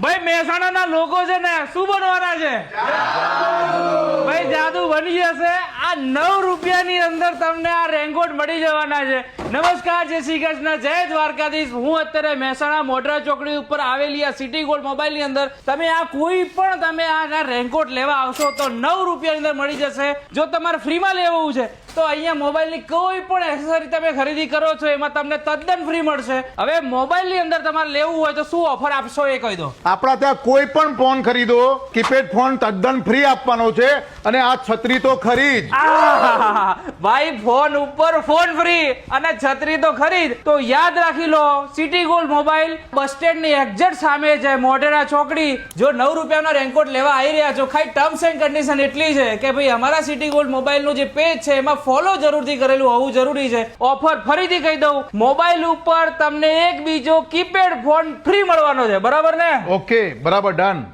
ભાઈ મહેસાણાના લોકો છે ને શું બનવાના છે? ભાઈ જાદુ બની જશે. આ 9 રૂપિયાની અંદર તમને આ રેનકોટ મળી જવાના છે. નમસ્કાર, જય શ્રી કૃષ્ણ, જય દ્વારકાધીશ. હું અત્યારે મહેસાણા મોઢરા ચોકડી ઉપર આવેલી આ સિટી ગોલ્ડ મોબાઈલ ની અંદર તમે આ કોઈ પણ તમે આ રેનકોટ લેવા આવશો તો 9 રૂપિયાની અંદર મળી જશે. જો તમારે ફ્રીમાં લેવું છે તો અહીંયા મોબાઈલની કોઈ પણ એસેસરી તમે ખરીદી કરો છો એમાં તમને તદ્દન ફ્રી મળશે. હવે મોબાઈલની અંદર તમારે લેવું હોય તો શું ઓફર આપશો એ કહી દો. આપણા ત્યાં કોઈ પણ ફોન ખરીદો, કીપેડ ફોન તદ્દન ફ્રી આપવાનો છે. અને આ છત્રી તો ખરી જ. ભાઈ ફોન ઉપર ફોન ફ્રી અને છત્રી તો ખરી જ. તો યાદ રાખી લો, city gold mobile bus stand ની એક્ઝેક્ટ સામે છે, મોઢેરા ચોકડી. જો 9 રૂપિયાનો રેનકોટ લેવા આવી રહ્યા છો, ખાલી ટર્મ્સ એન્ડ કન્ડિશન એટલી છે કે ભાઈ અમારા સિટી ગોલ્ડ મોબાઈલ નું જે પેજ છે એમાં ફોલો જરૂરથી કરેલું હોવું જરૂરી છે. ઓફર ફરીથી કહી દઉં, મોબાઈલ ઉપર તમને એક બીજો કીપેડ ફોન ફ્રી મળવાનો છે. બરાબર ને? ઓકે, બરાબર, ડન.